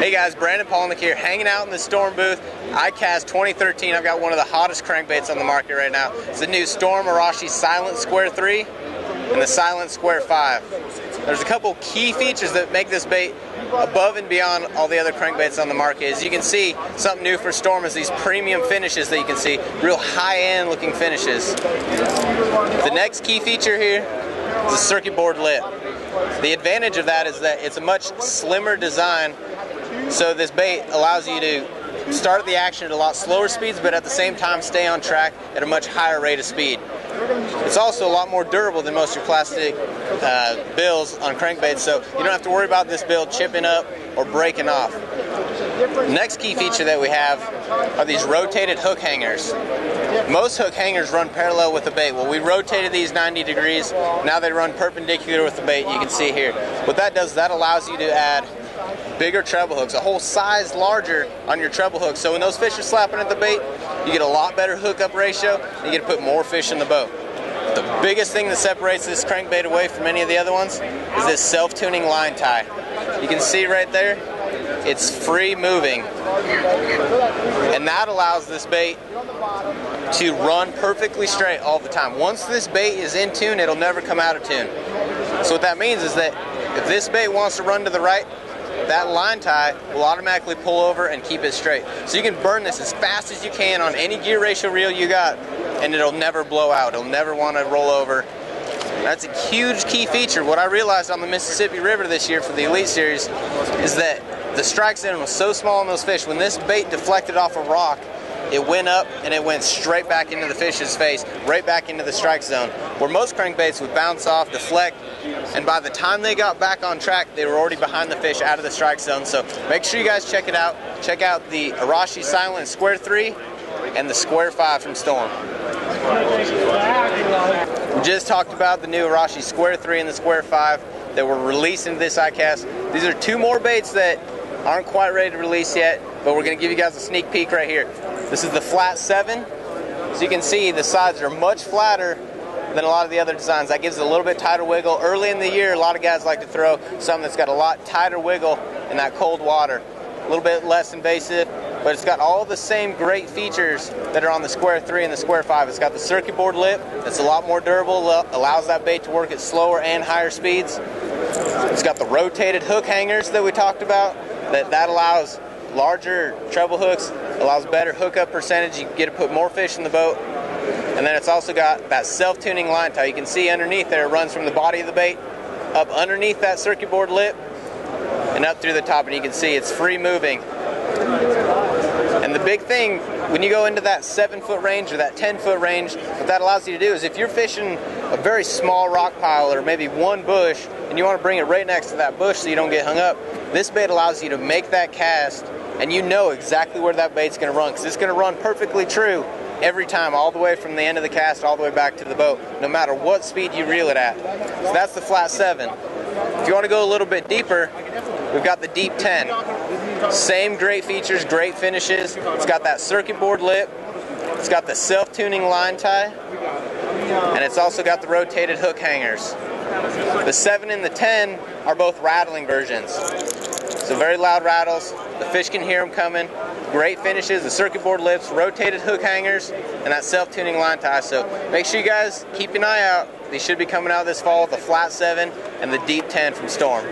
Hey guys, Brandon Palaniuk here, hanging out in the Storm booth. ICAST 2013. I've got one of the hottest crankbaits on the market right now. It's the new Storm Arashi Silent Square 3 and the Silent Square 5. There's a couple key features that make this bait above and beyond all the other crankbaits on the market. As you can see, something new for Storm is these premium finishes that you can see, real high-end looking finishes. The next key feature here is the circuit board lip. The advantage of that is that it's a much slimmer design, so this bait allows you to start the action at a lot slower speeds, but at the same time stay on track at a much higher rate of speed. It's also a lot more durable than most of your plastic bills on crankbaits, so you don't have to worry about this bill chipping up or breaking off. The next key feature that we have are these rotated hook hangers. Most hook hangers run parallel with the bait. Well, we rotated these 90 degrees. Now they run perpendicular with the bait. You can see here. What that does, that allows you to add bigger treble hooks, a whole size larger on your treble hooks. So when those fish are slapping at the bait, you get a lot better hookup ratio, and you get to put more fish in the boat. The biggest thing that separates this crankbait away from any of the other ones is this self-tuning line tie. You can see right there, it's free moving, and that allows this bait to run perfectly straight all the time. Once this bait is in tune, it'll never come out of tune. So what that means is that if this bait wants to run to the right, that line tie will automatically pull over and keep it straight. So you can burn this as fast as you can on any gear ratio reel you got, and it'll never blow out. It'll never want to roll over. That's a huge key feature. What I realized on the Mississippi River this year for the Elite Series is that the strike zone was so small on those fish. When this bait deflected off a rock, it went up and it went straight back into the fish's face, right back into the strike zone. Where most crankbaits would bounce off, deflect, and by the time they got back on track, they were already behind the fish out of the strike zone. So make sure you guys check it out. Check out the Arashi Silent Square 3 and the Square 5 from Storm. We just talked about the new Arashi Square 3 and the Square 5 that were released into this ICAST. These are two more baits that aren't quite ready to release yet, but we're going to give you guys a sneak peek right here. This is the flat 7. So you can see the sides are much flatter than a lot of the other designs. That gives it a little bit tighter wiggle. Early in the year, a lot of guys like to throw something that's got a lot tighter wiggle in that cold water. A little bit less invasive, but it's got all the same great features that are on the Square 3 and the Square 5. It's got the circuit board lip. It's a lot more durable, allows that bait to work at slower and higher speeds. It's got the rotated hook hangers that we talked about. That allows larger treble hooks, allows better hookup percentage. You get to put more fish in the boat. And then it's also got that self-tuning line tie. You can see underneath there, it runs from the body of the bait up underneath that circuit board lip and up through the top, and you can see it's free moving. And the big thing, when you go into that 7-foot range or that 10-foot range, what that allows you to do is if you're fishing a very small rock pile or maybe one bush and you want to bring it right next to that bush so you don't get hung up, this bait allows you to make that cast and you know exactly where that bait's going to run, because it's going to run perfectly true every time, all the way from the end of the cast all the way back to the boat, no matter what speed you reel it at. So that's the flat 7. If you want to go a little bit deeper, we've got the deep 10. Same great features, great finishes. It's got that circuit board lip. It's got the self-tuning line tie. And it's also got the rotated hook hangers. The 7 and the 10 are both rattling versions. So very loud rattles. The fish can hear them coming. Great finishes, the circuit board lips, rotated hook hangers, and that self-tuning line tie. So make sure you guys keep an eye out. These should be coming out this fall with the flat 7 and the deep 10 from Storm.